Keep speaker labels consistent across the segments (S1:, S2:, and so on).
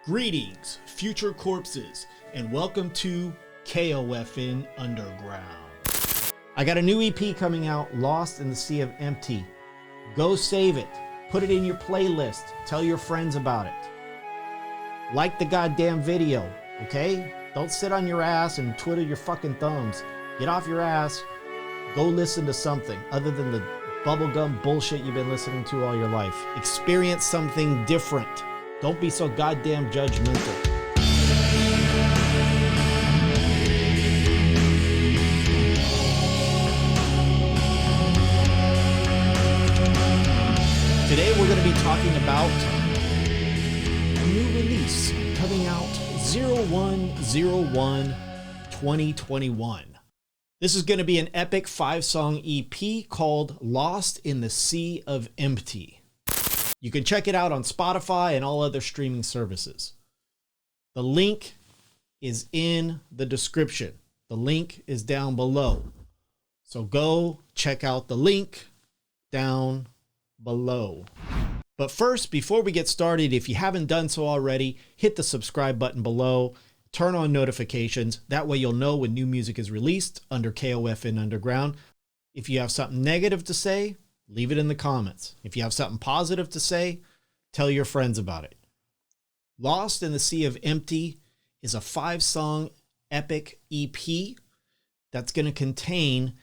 S1: Greetings, future corpses, and welcome to KOFN Underground. I got a new EP coming out, Lost in the Sea of Empty. Go save it, put it in your playlist, tell your friends about it. Like the goddamn video, okay? Don't sit on your ass and twiddle your fucking thumbs. Get off your ass, go listen to something other than the bubblegum bullshit you've been listening to all your life. Experience something different. Don't be so goddamn judgmental. Today we're going to be talking about a new release coming out 01/01/2021. This is going to be an epic 5-song EP called Lost in the Sea of Empty. You can check it out on Spotify and all other streaming services. The link is in the description. The link is down below. So go check out the link down below. But first, before we get started, if you haven't done so already, hit the subscribe button below. Turn on notifications. That way you'll know when new music is released under KOFN Underground. If you have something negative to say, leave it in the comments. If you have something positive to say, tell your friends about it. Lost in the Sea of Empty is a 5-song epic EP that's going to contain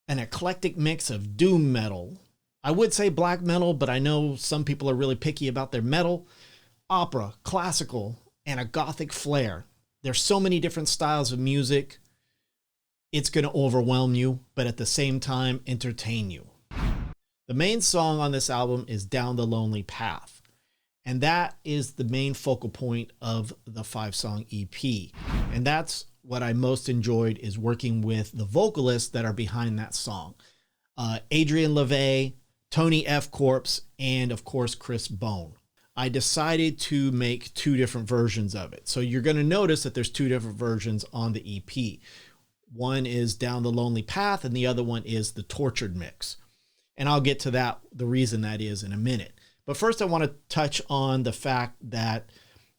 S1: an eclectic mix of doom metal. I would say black metal, but I know some people are really picky about their metal, opera, classical, and a gothic flair. There's so many different styles of music. It's going to overwhelm you, but at the same time, entertain you. The main song on this album is Down the Lonely Path, and that is the main focal point of the 5-song EP. And that's what I most enjoyed, is working with the vocalists that are behind that song. Adrienne, LaVey, Tony F. Coprse, and of course, Chris Bone. I decided to make 2 different versions of it. So you're going to notice that there's 2 different versions on the EP. One is Down the Lonely Path, and the other one is the Tortured Mix. And I'll get to that, the reason that is, in a minute. But first I want to touch on the fact that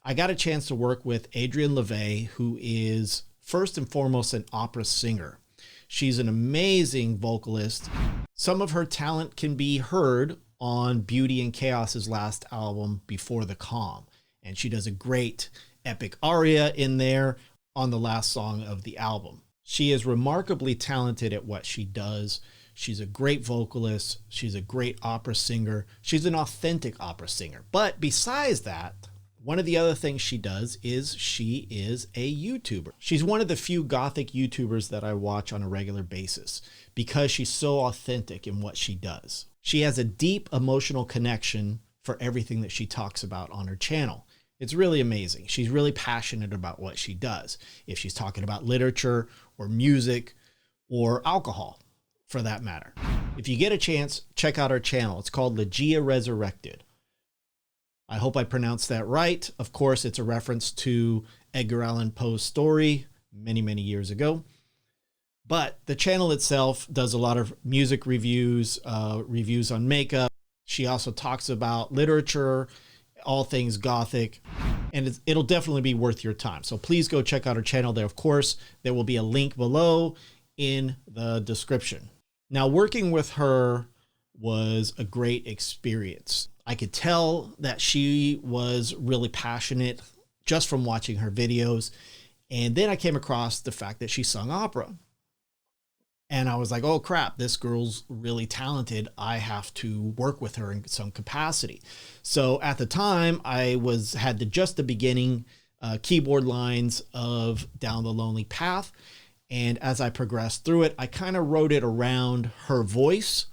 S1: I got a chance to work with Adrienne LaVey, who is first and foremost an opera singer. She's an amazing vocalist. Some of her talent can be heard on Beauty and Chaos's last album, Before the Calm. And she does a great epic aria in there on the last song of the album. She is remarkably talented at what she does. She's a great vocalist. She's a great opera singer. She's an authentic opera singer. But besides that, one of the other things she does is she is a YouTuber. She's one of the few gothic YouTubers that I watch on a regular basis because she's so authentic in what she does. She has a deep emotional connection for everything that she talks about on her channel. It's really amazing. She's really passionate about what she does. If she's talking about literature or music or alcohol, for that matter. If you get a chance, check out our channel. It's called LaGia Resurrected. I hope I pronounced that right. Of course, it's a reference to Edgar Allan Poe's story many, many years ago. But the channel itself does a lot of music reviews, reviews on makeup. She also talks about literature, all things gothic, and it'll definitely be worth your time. So please go check out her channel there. Of course, there will be a link below in the description. Now, working with her was a great experience. I could tell that she was really passionate just from watching her videos. And then I came across the fact that she sung opera. And I was like, oh crap, this girl's really talented. I have to work with her in some capacity. So at the time, I had just the beginning keyboard lines of Down the Lonely Path. And as I progressed through it, I kind of wrote it around her voice.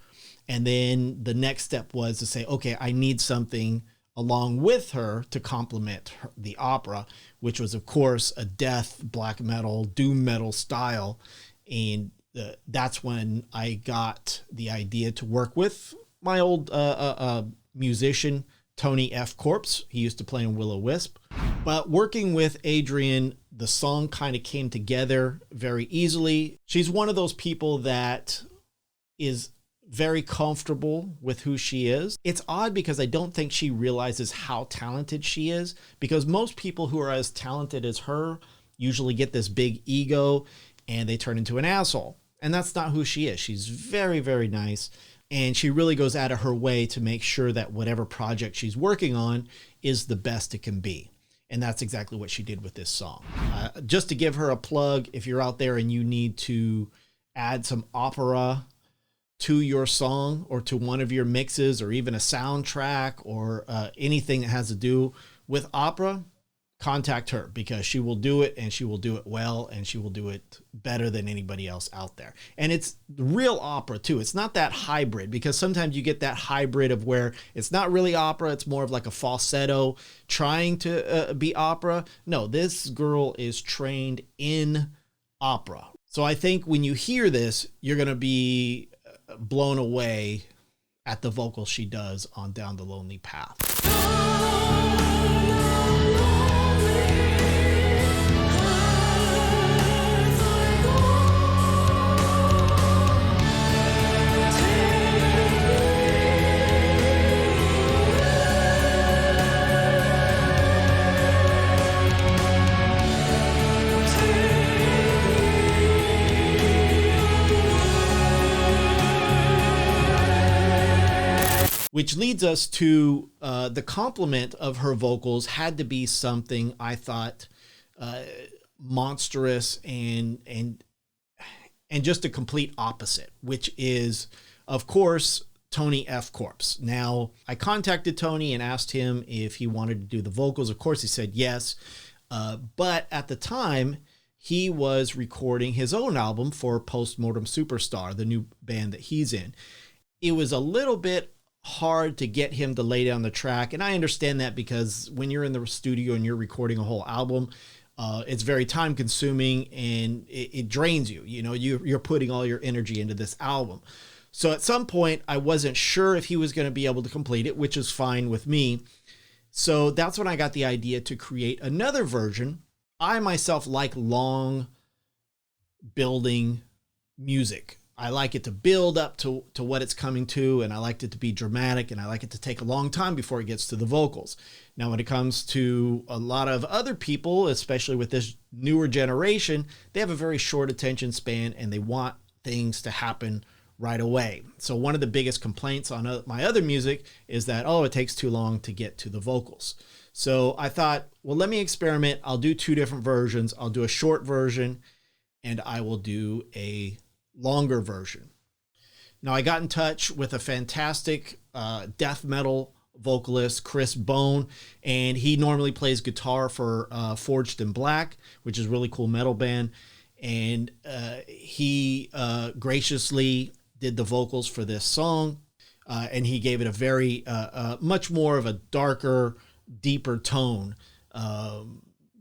S1: And then the next step was to say, okay, I need something along with her to complement the opera, which was, of course, a death, black metal, doom metal style. And that's when I got the idea to work with my old musician, Tony F. Coprse. He used to play in Will-O-Wisp. But working with Adrienne, the song kind of came together very easily. She's one of those people that is very comfortable with who she is. It's odd because I don't think she realizes how talented she is, because most people who are as talented as her usually get this big ego and they turn into an asshole. And that's not who she is. She's very, very nice. And she really goes out of her way to make sure that whatever project she's working on is the best it can be. And that's exactly what she did with this song. Just to give her a plug, if you're out there and you need to add some opera to your song or to one of your mixes, or even a soundtrack, or anything that has to do with opera, contact her, because she will do it, and she will do it well, and she will do it better than anybody else out there. And it's real opera too. It's not that hybrid, because sometimes you get that hybrid of where it's not really opera. It's more of like a falsetto trying to be opera. No, this girl is trained in opera. So I think when you hear this, you're going to be blown away at the vocals she does on Down the Lonely Path. Which leads us to the compliment of her vocals had to be something I thought monstrous and just a complete opposite, which is, of course, Tony F. Coprse. Now, I contacted Tony and asked him if he wanted to do the vocals. Of course, he said yes. But at the time, he was recording his own album for Postmortem Superstar, the new band that he's in. It was a little bit hard to get him to lay down the track. And I understand that, because when you're in the studio and you're recording a whole album, it's very time consuming and it drains you. You know, you're putting all your energy into this album. So at some point I wasn't sure if he was going to be able to complete it, which is fine with me. So that's when I got the idea to create another version. I myself like long building music. I like it to build up to what it's coming to, and I like it to be dramatic, and I like it to take a long time before it gets to the vocals. Now, when it comes to a lot of other people, especially with this newer generation, they have a very short attention span and they want things to happen right away. So one of the biggest complaints on my other music is that, oh, it takes too long to get to the vocals. So I thought, well, let me experiment. I'll do two different versions. I'll do a short version and I will do a longer version. Now, I got in touch with a fantastic death metal vocalist, Chris Bone, and he normally plays guitar for Forged in Black, which is a really cool metal band. And he graciously did the vocals for this song, and he gave it a very much more of a darker, deeper tone,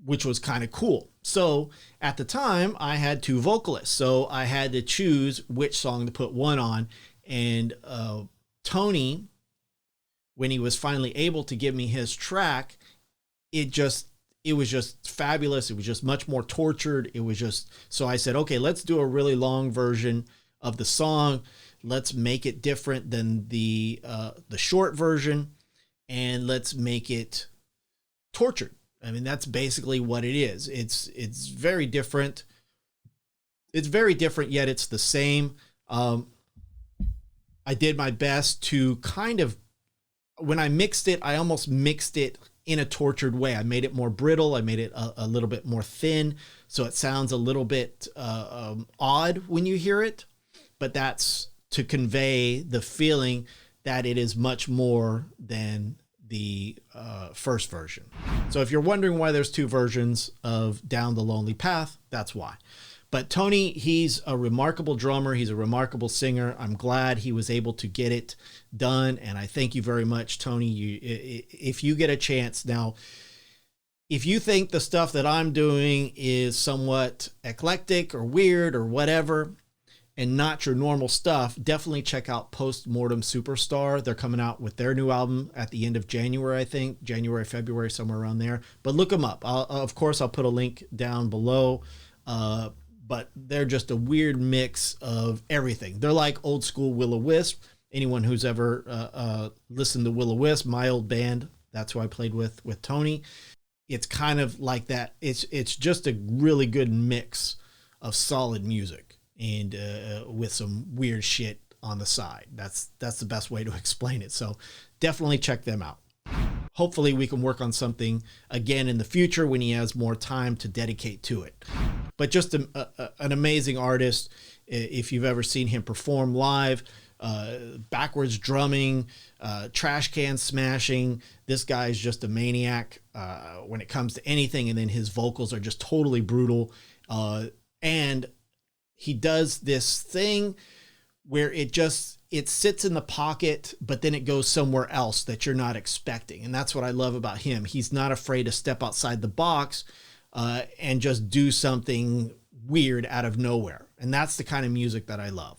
S1: which was kind of cool. So at the time I had two vocalists, so I had to choose which song to put one on. And Tony, when he was finally able to give me his track, it was just fabulous. It was just much more tortured. It was just, so I said, okay, let's do a really long version of the song. Let's make it different than the short version, and let's make it tortured. I mean, that's basically what it is. It's very different. It's very different, yet it's the same. I did my best to kind of, when I mixed it, I almost mixed it in a tortured way. I made it more brittle. I made it a little bit more thin, so it sounds a little bit odd when you hear it. But that's to convey the feeling that it is much more than the first version. So if you're wondering why there's two versions of Down the Lonely Path, that's why. But Tony, he's a remarkable drummer. He's a remarkable singer. I'm glad he was able to get it done. And I thank you very much, Tony. If you get a chance now, if you think the stuff that I'm doing is somewhat eclectic or weird or whatever, and not your normal stuff, definitely check out Postmortem Superstar. They're coming out with their new album at the end of January, I think. January, February, somewhere around there. But look them up. Of course, I'll put a link down below. but they're just a weird mix of everything. They're like old school Will-O-Wisp. Anyone who's ever listened to Will-O-Wisp, my old band, that's who I played with Tony. It's kind of like that. It's just a really good mix of solid music and with some weird shit on the side. That's the best way to explain it. So definitely check them out. Hopefully we can work on something again in the future when he has more time to dedicate to it. But just an amazing artist. If you've ever seen him perform live, backwards drumming, trash can smashing, this guy is just a maniac when it comes to anything. And then his vocals are just totally brutal. And he does this thing where it sits in the pocket, but then it goes somewhere else that you're not expecting. And that's what I love about him. He's not afraid to step outside the box and just do something weird out of nowhere. And that's the kind of music that I love.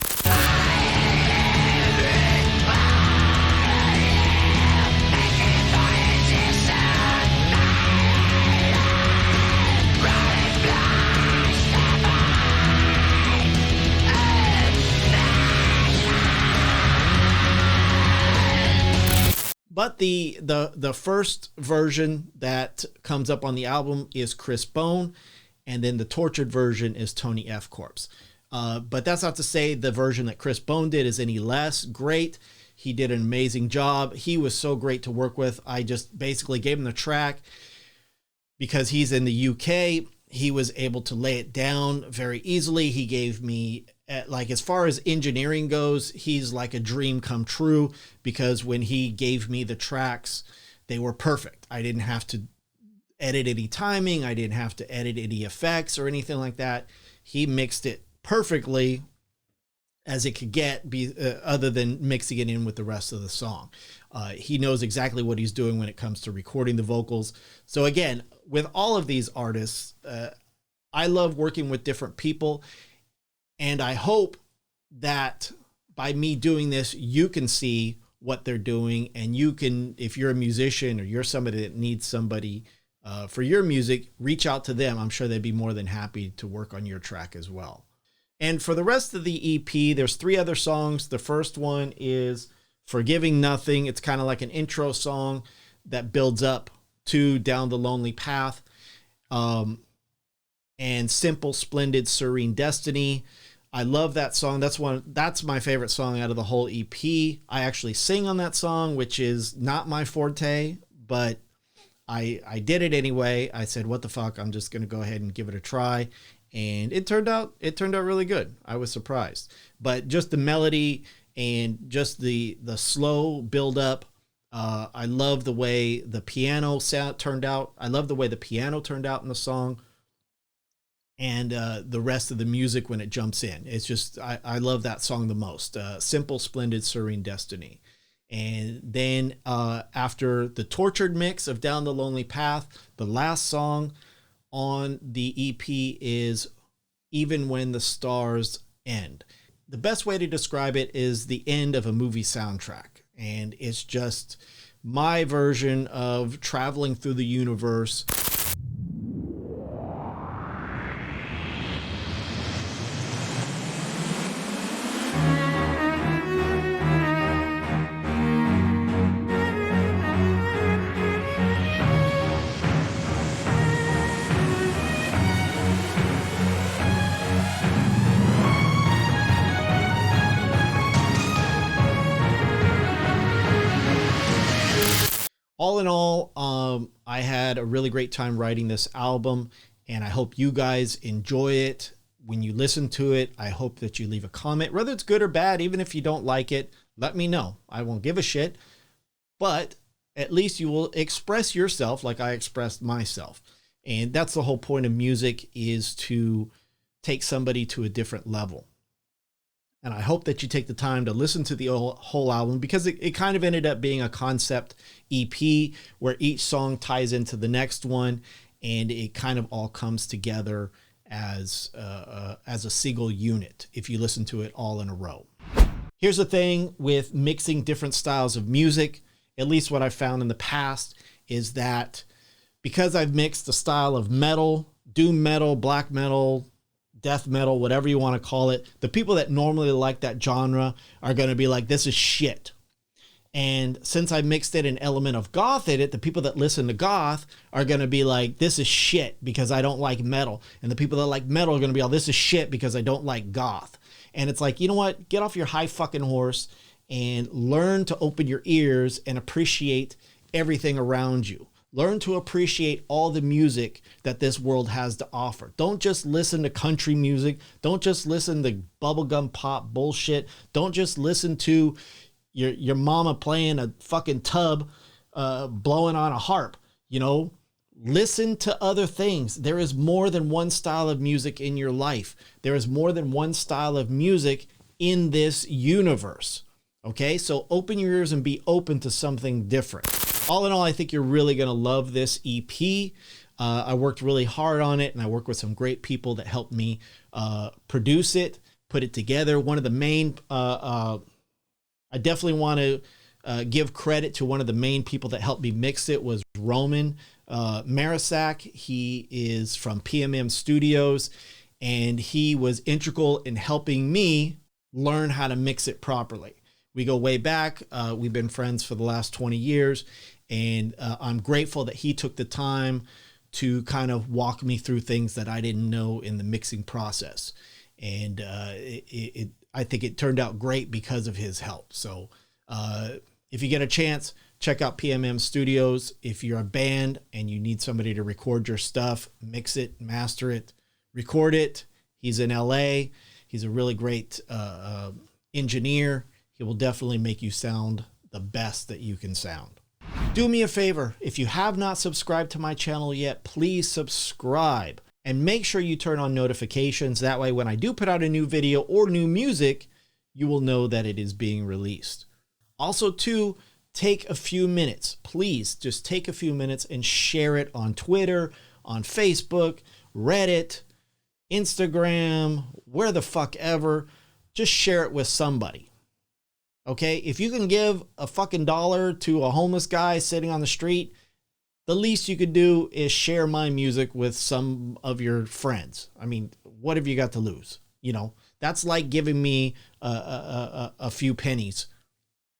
S1: But the first version that comes up on the album is Chris Bone, and then the tortured version is Tony F. Coprse. But that's not to say the version that Chris Bone did is any less great. He did an amazing job. He was so great to work with. I just basically gave him the track because he's in the UK. He was able to lay it down very easily. He gave me, like, as far as engineering goes, he's like a dream come true, because when he gave me the tracks, they were perfect. I didn't have to edit any timing. I didn't have to edit any effects or anything like that. He mixed it perfectly as it could get, other than mixing it in with the rest of the song. He knows exactly what he's doing when it comes to recording the vocals. So again, with all of these artists, I love working with different people. And I hope that by me doing this, you can see what they're doing, and you can, if you're a musician or you're somebody that needs somebody for your music, reach out to them. I'm sure they'd be more than happy to work on your track as well. And for the rest of the EP, there's 3 other songs. The first one is Forgiving Nothing. It's kind of like an intro song that builds up to Down the Lonely Path. And Simple, Splendid, Serene Destiny. I love that song. That's my favorite song out of the whole EP. I actually sing on that song, which is not my forte, but I did it anyway. I said, what the fuck? I'm just going to go ahead and give it a try. And it turned out really good. I was surprised. But just the melody and just the slow build up. I love the way the piano sound turned out. I love the way the piano turned out in the song. And the rest of the music when it jumps in. It's just, I love that song the most. Simple, Splendid, Serene Destiny. And then after the tortured mix of Down the Lonely Path, the last song on the EP is Even When the Stars End. The best way to describe it is the end of a movie soundtrack. And it's just my version of traveling through the universe. All in all, I had a really great time writing this album, and I hope you guys enjoy it. When you listen to it, I hope that you leave a comment, whether it's good or bad. Even if you don't like it, let me know. I won't give a shit, but at least you will express yourself like I expressed myself. And that's the whole point of music, is to take somebody to a different level. And I hope that you take the time to listen to the whole album, because it kind of ended up being a concept EP where each song ties into the next one, and it kind of all comes together as a single unit if you listen to it all in a row. Here's the thing with mixing different styles of music, at least what I've found in the past, is that because I've mixed the style of metal, doom metal, black metal, death metal, whatever you want to call it, the people that normally like that genre are going to be like, this is shit. And since I mixed in an element of goth in it, the people that listen to goth are going to be like, this is shit because I don't like metal. And the people that like metal are going to be like, this is shit because I don't like goth. And it's like, you know what? Get off your high fucking horse and learn to open your ears and appreciate everything around you. Learn to appreciate all the music that this world has to offer. Don't just listen to country music. Don't just listen to bubblegum pop bullshit. Don't just listen to your mama playing a fucking tub, blowing on a harp. You know, listen to other things. There is more than one style of music in your life. There is more than one style of music in this universe. Okay, so open your ears and be open to something different. All in all, I think you're really going to love this EP. I worked really hard on it, and I worked with some great people that helped me produce it, put it together. One of the main, I definitely want to give credit to one of the main people that helped me mix it was Roman Marisak. He is from PMM Studios, and he was integral in helping me learn how to mix it properly. We go way back. We've been friends for the last 20 years. And I'm grateful that he took the time to kind of walk me through things that I didn't know in the mixing process. And I think it turned out great because of his help. So if you get a chance, check out PMM Studios. If you're a band and you need somebody to record your stuff, mix it, master it, record it. He's in LA. He's a really great engineer. He will definitely make you sound the best that you can sound. Do me a favor, if you have not subscribed to my channel yet, please subscribe and make sure you turn on notifications. That way, when I do put out a new video or new music, you will know that it is being released. Also, too, take a few minutes. Please just take a few minutes and share it on Twitter, on Facebook, Reddit, Instagram, where the fuck ever. Just share it with somebody. Okay, if you can give a fucking dollar to a homeless guy sitting on the street, the least you could do is share my music with some of your friends. I mean, what have you got to lose? You know, that's like giving me a few pennies.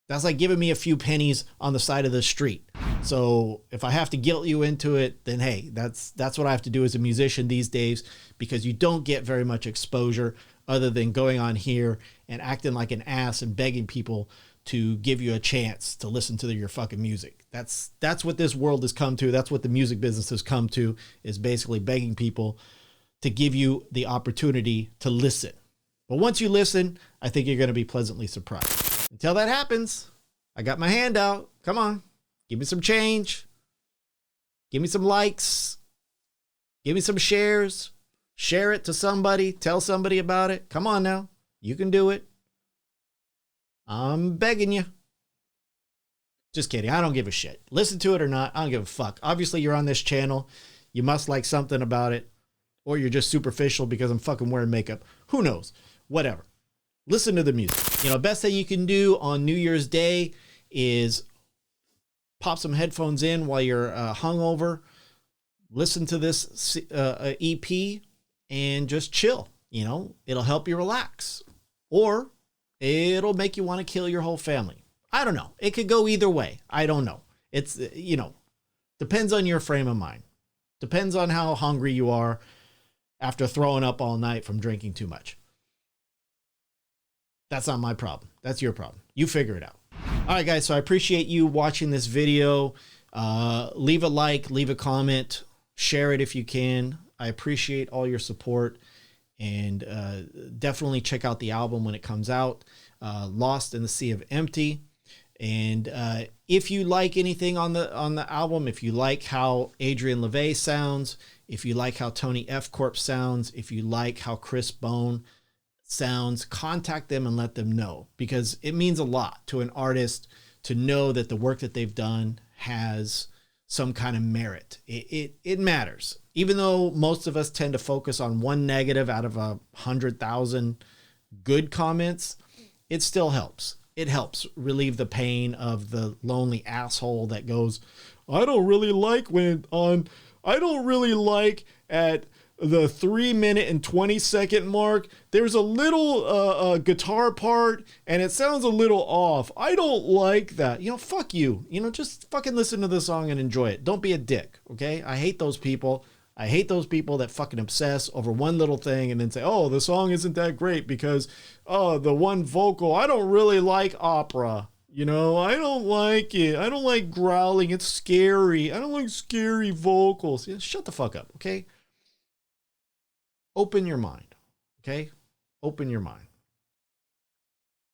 S1: That's like giving me a few pennies on the side of the street. So if I have to guilt you into it, then hey, that's what I have to do as a musician these days, because you don't get very much exposure other than going on here and acting like an ass and begging people to give you a chance to listen to your fucking music. That's what this world has come to. That's what the music business has come to, is basically begging people to give you the opportunity to listen. But once you listen, I think you're going to be pleasantly surprised. Until that happens, I got my hand out. Come on, give me some change. Give me some likes. Give me some shares. Share it to somebody. Tell somebody about it. Come on now. You can do it. I'm begging you. Just kidding. I don't give a shit. Listen to it or not, I don't give a fuck. Obviously, you're on this channel. You must like something about it. Or you're just superficial because I'm fucking wearing makeup. Who knows? Whatever. Listen to the music. You know, best thing you can do on New Year's Day is pop some headphones in while you're hungover. Listen to this EP. And just chill, you know, it'll help you relax, or it'll make you want to kill your whole family. I don't know. It could go either way. I don't know. It's, you know, depends on your frame of mind. Depends on how hungry you are after throwing up all night from drinking too much. That's not my problem. That's your problem. You figure it out. All right, guys. So I appreciate you watching this video. Leave a like, leave a comment, share it if you can. I appreciate all your support, and definitely check out the album when it comes out, Lost in the Sea of Empty. And if you like anything on the album, if you like how Adrienne LaVey sounds, if you like how Tony F. Coprse sounds, if you like how Chris Bone sounds, contact them and let them know, because it means a lot to an artist to know that the work that they've done has some kind of merit. It matters. Even though most of us tend to focus on one negative out of 100,000 good comments, it still helps. It helps relieve the pain of the lonely asshole that goes, I don't really like at the 3-minute and 20-second mark, there's a little guitar part and it sounds a little off. I don't like that. You know, fuck you. You know, just fucking listen to the song and enjoy it. Don't be a dick, okay? I hate those people. I hate those people that fucking obsess over one little thing and then say, oh, the song isn't that great because, oh, the one vocal, I don't really like opera. You know, I don't like it. I don't like growling. It's scary. I don't like scary vocals. Yeah, shut the fuck up, okay? Open your mind, okay? Open your mind.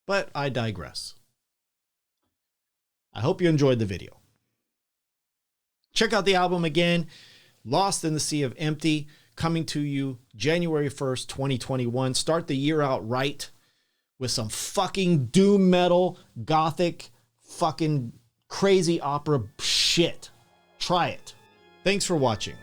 S1: But I digress. I hope you enjoyed the video. Check out the album again. Lost in the Sea of Empty, coming to you January 1st, 2021. Start the year out right with some fucking doom metal, gothic, fucking crazy opera shit. Try it. Thanks for watching.